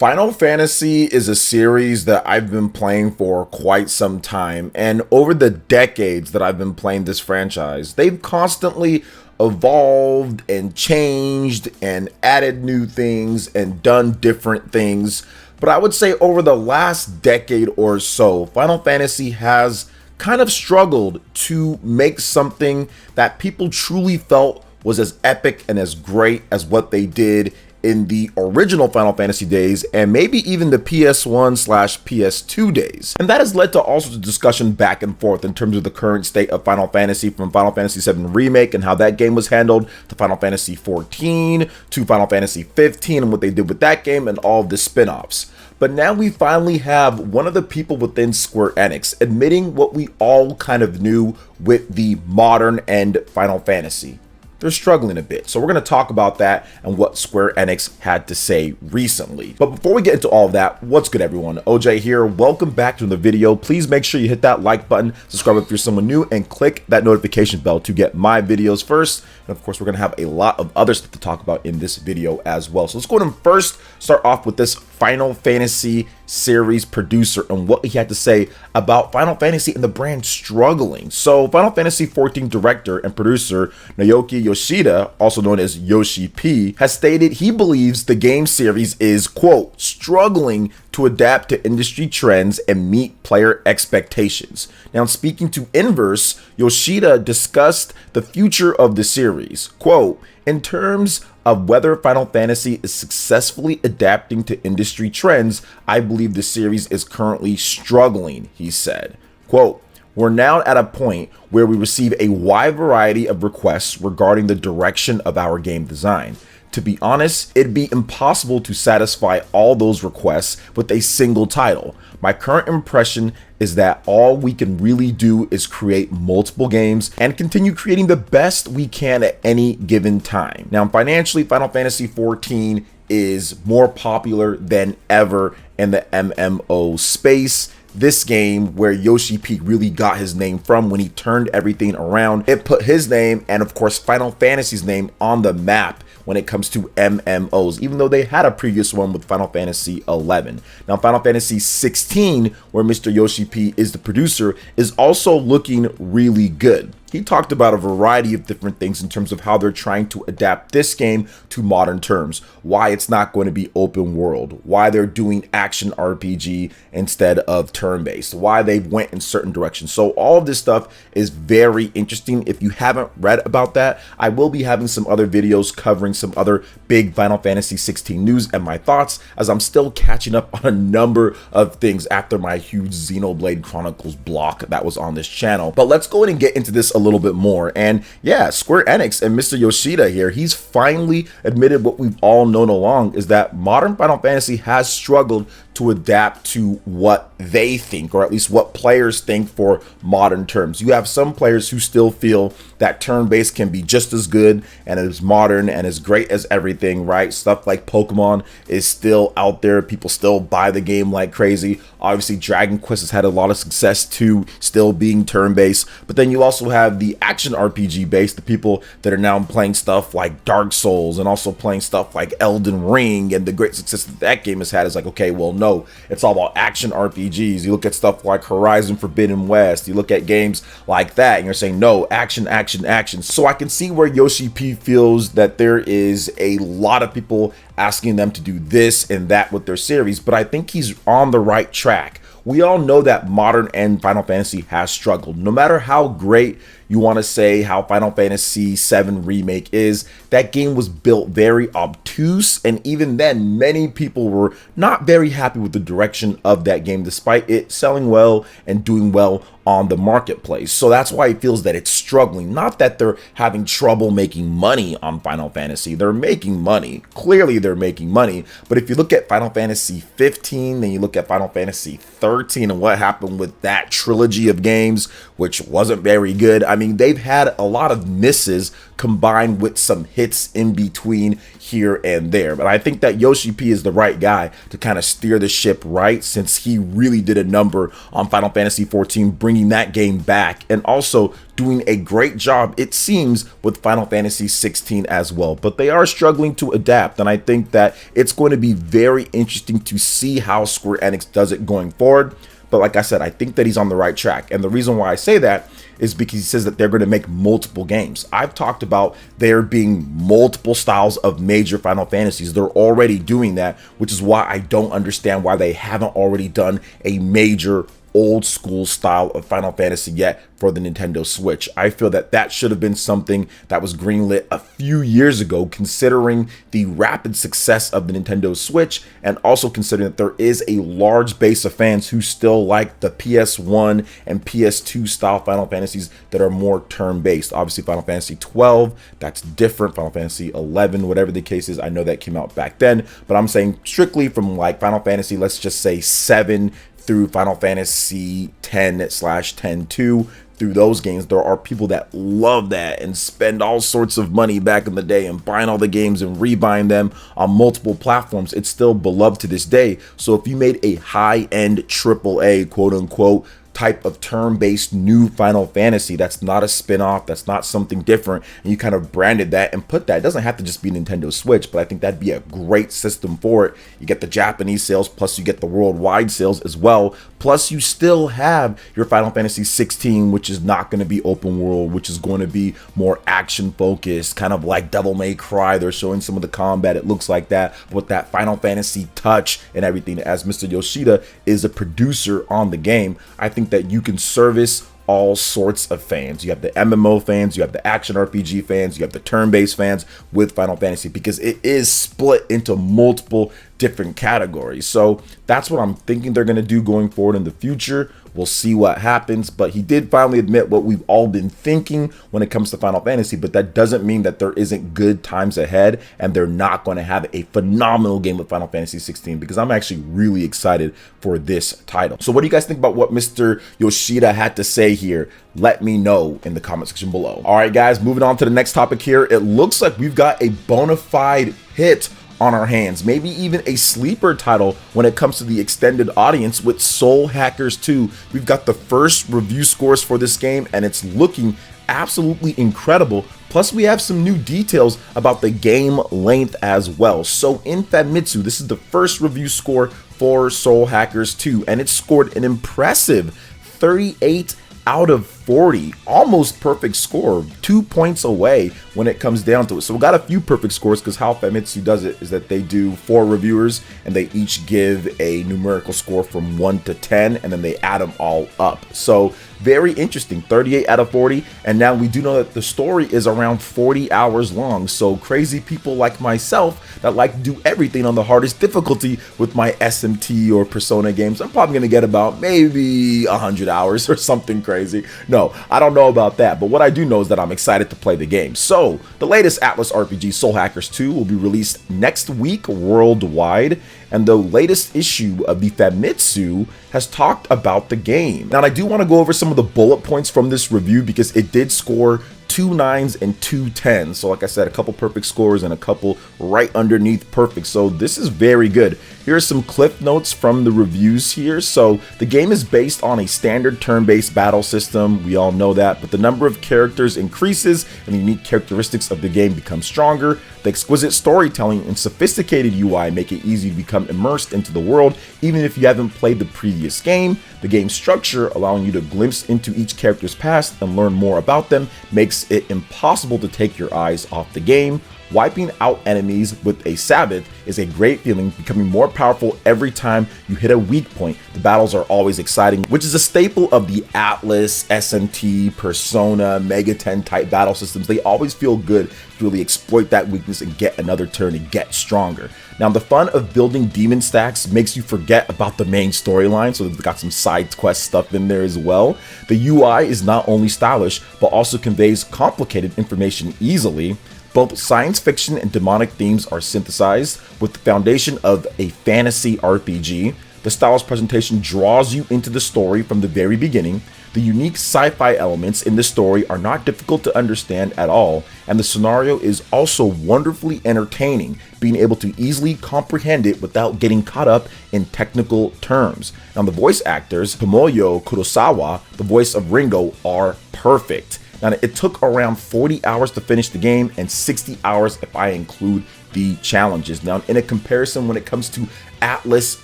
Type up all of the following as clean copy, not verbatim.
Final Fantasy is a series that I've been playing for quite some time, and over the decades that I've been playing this franchise, they've constantly evolved and changed and added new things and done different things. But I would say over the last decade or so, Final Fantasy has kind of struggled to make something that people truly felt was as epic and as great as what they did in the original Final Fantasy days, and maybe even the PS1/PS2 days. And that has led to all sorts of discussion back and forth in terms of the current state of Final Fantasy, from Final Fantasy VII Remake and how that game was handled, to Final Fantasy XIV, to Final Fantasy 15 and what they did with that game, and all of the spin-offs. But now we finally have one of the people within Square Enix admitting what we all kind of knew with the modern end Final Fantasy. They're struggling a bit. So we're going to talk about that and what Square Enix had to say recently. But before we get into all of that, what's good everyone? OJ here. Welcome back to the video. Please make sure you hit that like button, subscribe if you're someone new, and click that notification bell to get my videos first. And of course, we're going to have a lot of other stuff to talk about in this video as well. So let's go ahead and first start off with this Final Fantasy series producer and what he had to say about Final Fantasy and the brand struggling. So Final Fantasy XIV director and producer Naoki Yoshida, also known as Yoshi P, has stated he believes the game series is, quote, struggling to adapt to industry trends and meet player expectations. Now, speaking to Inverse, Yoshida discussed the future of the series. Quote, in terms of whether Final Fantasy is successfully adapting to industry trends, I believe the series is currently struggling, he said. Quote, we're now at a point where we receive a wide variety of requests regarding the direction of our game design. To be honest, it'd be impossible to satisfy all those requests with a single title. My current impression is that all we can really do is create multiple games and continue creating the best we can at any given time. Now, financially, Final Fantasy XIV is more popular than ever in the MMO space. This game, where Yoshi P really got his name from when he turned everything around, it put his name and of course Final Fantasy's name on the map when it comes to MMOs, even though they had a previous one with Final Fantasy XI. Now, Final Fantasy 16, where Mr. Yoshi P is the producer, is also looking really good. He talked about a variety of different things in terms of how they're trying to adapt this game to modern terms, why it's not going to be open world, why they're doing action RPG instead of turn-based, why they went in certain directions. So all of this stuff is very interesting. If you haven't read about that, I will be having some other videos covering some other big Final Fantasy 16 news and my thoughts, as I'm still catching up on a number of things after my huge Xenoblade Chronicles block that was on this channel. But let's go ahead and get into this a little bit more. And yeah, Square Enix and Mr. Yoshida here, he's finally admitted what we've all known along, is that modern Final Fantasy has struggled to adapt to what they think, or at least what players think for modern terms. You have some players who still feel that turn-based can be just as good and as modern and as great as everything, right? Stuff like Pokemon is still out there. People still buy the game like crazy. Obviously, Dragon Quest has had a lot of success too, still being turn-based. But then you also have the action RPG base, the people that are now playing stuff like Dark Souls and also playing stuff like Elden Ring, and the great success that that game has had is like, okay, well, no, it's all about action RPGs. You look at stuff like Horizon Forbidden West, you look at games like that, and you're saying, no, action, action, action. So I can see where Yoshi P feels that there is a lot of people asking them to do this and that with their series, but I think he's on the right track. We all know that modern end Final Fantasy has struggled. No matter how great you want to say how Final Fantasy VII Remake is, that game was built very obtuse, and even then many people were not very happy with the direction of that game, despite it selling well and doing well on the marketplace. So that's why he feels that it's struggling. Not that they're having trouble making money on Final Fantasy. They're making money. Clearly they're making money. But if you look at Final Fantasy 15, then you look at Final Fantasy 13 and what happened with that trilogy of games, which wasn't very good. I mean, they've had a lot of misses combined with some hits in between here and there. But I think that Yoshi P is the right guy to kind of steer the ship right, since he really did a number on Final Fantasy XIV, bringing that game back, and also doing a great job, it seems, with Final Fantasy XVI as well. But they are struggling to adapt, and I think that it's going to be very interesting to see how Square Enix does it going forward. But like I said, I think that he's on the right track. And the reason why I say that is because he says that they're going to make multiple games. I've talked about there being multiple styles of major Final Fantasies. They're already doing that, which is why I don't understand why they haven't already done a major old school style of Final Fantasy yet for the Nintendo Switch. I feel that that should have been something that was greenlit a few years ago, considering the rapid success of the Nintendo Switch, and also considering that there is a large base of fans who still like the PS1 and PS2 style Final Fantasies that are more turn-based. Obviously Final Fantasy 12, that's different. Final Fantasy 11, whatever the case is, I know that came out back then, but I'm saying strictly from like Final Fantasy, let's just say 7 through Final Fantasy 10/10-2, through those games, there are people that love that and spend all sorts of money back in the day and buying all the games and rebuying them on multiple platforms. It's still beloved to this day. So if you made a high-end AAA, quote unquote, type of turn-based new Final Fantasy that's not a spin-off, that's not something different, and you kind of branded that and put that, it doesn't have to just be Nintendo Switch, but I think that'd be a great system for it. You get the Japanese sales, plus you get the worldwide sales as well, plus you still have your Final Fantasy 16, which is not going to be open world, which is going to be more action focused, kind of like Devil May Cry. They're showing some of the combat, it looks like that, with that Final Fantasy touch and everything. As Mr. Yoshida is a producer on the game, I think that you can service all sorts of fans. You have the MMO fans, you have the action RPG fans, you have the turn-based fans with Final Fantasy, because it is split into multiple different categories. So that's what I'm thinking they're going to do going forward in the future. We'll see what happens, but he did finally admit what we've all been thinking when it comes to Final Fantasy, but that doesn't mean that there isn't good times ahead and they're not going to have a phenomenal game with Final Fantasy 16, because I'm actually really excited for this title. So what do you guys think about what Mr. Yoshida had to say here? Let me know in the comment section below. All right, guys, moving on to the next topic here. It looks like we've got a bona fide hit on our hands, maybe even a sleeper title when it comes to the extended audience with Soul Hackers 2. We've got the first review scores for this game and it's looking absolutely incredible. Plus we have some new details about the game length as well. So in Famitsu, this is the first review score for Soul Hackers 2 and it scored an impressive 38 out of 40, almost perfect score, 2 points away when it comes down to it. So we got a few perfect scores, because how Famitsu does it is that they do 4 reviewers and they each give a numerical score from 1 to 10 and then they add them all up. So very interesting, 38 out of 40. And now we do know that the story is around 40 hours long. So crazy people like myself that like to do everything on the hardest difficulty with my SMT or Persona games, I'm probably gonna get about maybe 100 hours or something crazy. No, I don't know about that, but what I do know is that I'm excited to play the game. So the latest Atlas RPG, Soul Hackers 2, will be released next week worldwide, and the latest issue of the Famitsu has talked about the game. Now I do want to go over some of the bullet points from this review, because it did score 2 9s and 2 10s. So like I said, a couple perfect scores and a couple right underneath perfect. So this is very good. Here are some cliff notes from the reviews here. So the game is based on a standard turn-based battle system. We all know that, but the number of characters increases and the unique characteristics of the game become stronger. The exquisite storytelling and sophisticated UI make it easy to become immersed into the world, even if you haven't played the previous game. The game's structure, allowing you to glimpse into each character's past and learn more about them, makes it impossible to take your eyes off the game. Wiping out enemies with a Sabbath is a great feeling, becoming more powerful every time you hit a weak point. The battles are always exciting, which is a staple of the Atlas, SMT, Persona, Mega 10 type battle systems. They always feel good to really exploit that weakness and get another turn and get stronger. Now, the fun of building demon stacks makes you forget about the main storyline, so they've got some side quest stuff in there as well. The UI is not only stylish, but also conveys complicated information easily. Both science fiction and demonic themes are synthesized with the foundation of a fantasy RPG. The stylish presentation draws you into the story from the very beginning. The unique sci-fi elements in the story are not difficult to understand at all, and the scenario is also wonderfully entertaining, being able to easily comprehend it without getting caught up in technical terms. Now, the voice actors, Tomoyo Kurosawa, the voice of Ringo, are perfect. Now, it took around 40 hours to finish the game and 60 hours if I include the challenges. Now, in a comparison when it comes to Atlus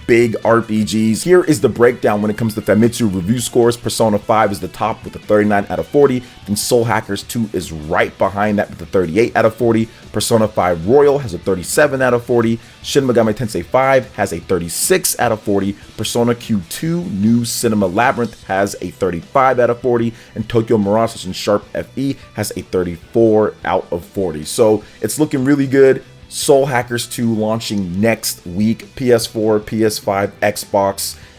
big RPGs, here is the breakdown when it comes to Famitsu review scores. Persona 5 is the top with a 39 out of 40, then Soul Hackers 2 is right behind that with a 38 out of 40. Persona 5 Royal has a 37 out of 40. Shin Megami Tensei 5 has a 36 out of 40. Persona Q2 New Cinema Labyrinth has a 35 out of 40, and Tokyo Mirage and Sharp FE has a 34 out of 40. So it's looking really good. Soul Hackers 2 launching next week. PS4, PS5,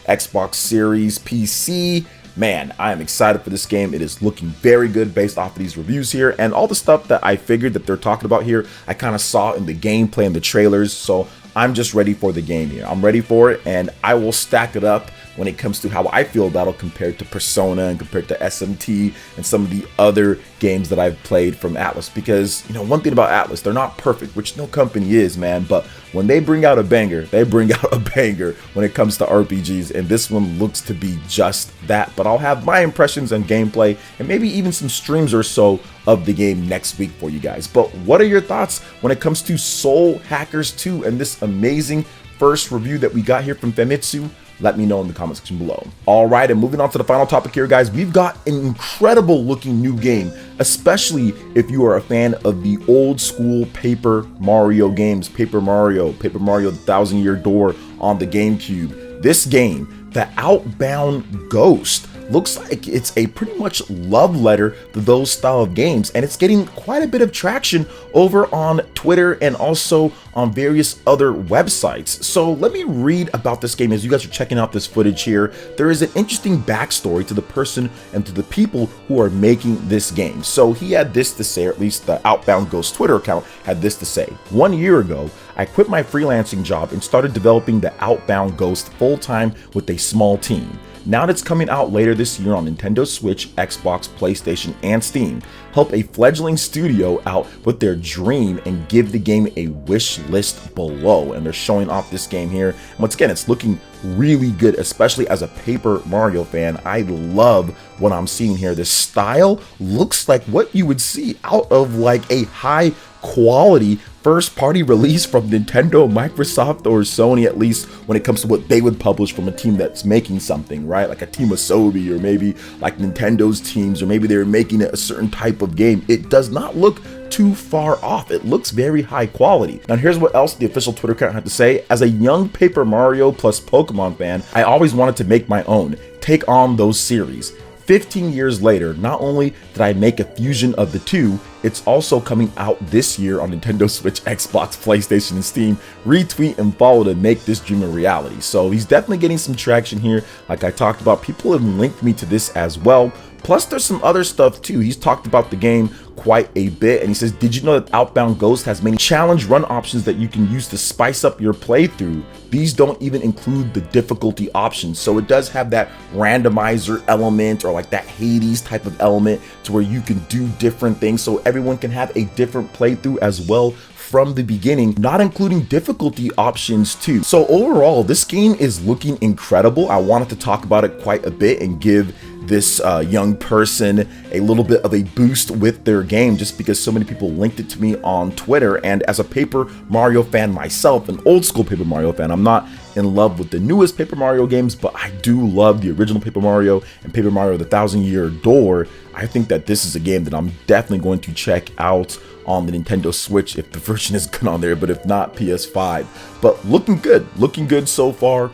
Xbox Series, PC. Man, I am excited for this game. It is looking very good based off of these reviews here, and all the stuff that I figured that they're talking about here, I kind of saw in the gameplay and the trailers. So I'm just ready for the game here. I'm ready for it, and I will stack it up when it comes to how I feel that'll compare to Persona and compared to SMT and some of the other games that I've played from Atlus. Because, you know, one thing about Atlus, they're not perfect, which no company is, man, but when they bring out a banger, they bring out a banger when it comes to RPGs, and this one looks to be just that. But I'll have my impressions on gameplay and maybe even some streams or so of the game next week for you guys. But what are your thoughts when it comes to Soul Hackers 2 and this amazing first review that we got here from Famitsu? Let me know in the comment section below. All right, and moving on to the final topic here, guys, we've got an incredible looking new game, especially if you are a fan of the old school Paper Mario games. Paper Mario, The Thousand Year Door on the GameCube. This game, The Outbound Ghost, looks like it's a pretty much love letter to those style of games, and it's getting quite a bit of traction over on Twitter and also on various other websites. So let me read about this game as you guys are checking out this footage here. There is an interesting backstory to the person and to the people who are making this game. So he had this to say, or at least the Outbound Ghost Twitter account had this to say: 1 year ago, I quit my freelancing job and started developing the Outbound Ghost full-time with a small team. Now that it's coming out later this year on Nintendo Switch, Xbox, PlayStation, and Steam, help a fledgling studio out with their dream and give the game a wish list below. And they're showing off this game here. And once again, it's looking really good, especially as a Paper Mario fan. I love what I'm seeing here. This style looks like what you would see out of like a high quality first party release from Nintendo, Microsoft, or Sony, at least when it comes to what they would publish from a team that's making something, right? Like a team of Sobi, or maybe like Nintendo's teams, or maybe they're making a certain type of game. It does not look too far off. It looks very high quality. Now here's what else the official Twitter account had to say: as a young Paper Mario plus Pokemon fan, I always wanted to make my own, take on those series. 15 years later, not only did I make a fusion of the two, it's also coming out this year on Nintendo Switch, Xbox, PlayStation, and Steam. Retweet and follow to make this dream a reality. So he's definitely getting some traction here. Like I talked about, people have linked me to this as well. Plus, there's some other stuff too. He's talked about the game quite a bit, and he says, did you know that Outbound Ghost has many challenge run options that you can use to spice up your playthrough? These don't even include the difficulty options. So it does have that randomizer element, or like that Hades type of element, to where you can do different things so everyone can have a different playthrough as well from the beginning, not including difficulty options too. So overall, this game is looking incredible. I wanted to talk about it quite a bit and give this young person a little bit of a boost with their game, just because so many people linked it to me on Twitter. And as a Paper Mario fan myself, an old school Paper Mario fan, I'm not in love with the newest Paper Mario games, but I do love the original Paper Mario and Paper Mario The Thousand Year Door. I think that this is a game that I'm definitely going to check out on the Nintendo Switch if the version is good on there, but if not, PS5. But looking good so far.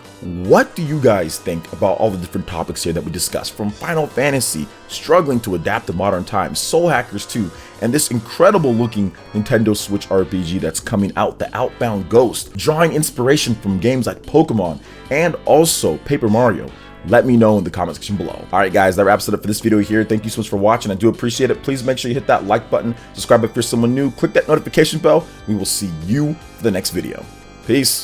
What do you guys think about all the different topics here that we discussed, from Final Fantasy struggling to adapt to modern times, Soul Hackers 2, and this incredible looking Nintendo Switch RPG that's coming out, the Outbound Ghost, drawing inspiration from games like Pokemon and also Paper Mario? Let me know in the comment section below. All right, guys, that wraps it up for this video here. Thank you so much for watching. I do appreciate it. Please make sure you hit that like button, subscribe if you're someone new, click that notification bell. We will see you for the next video. Peace.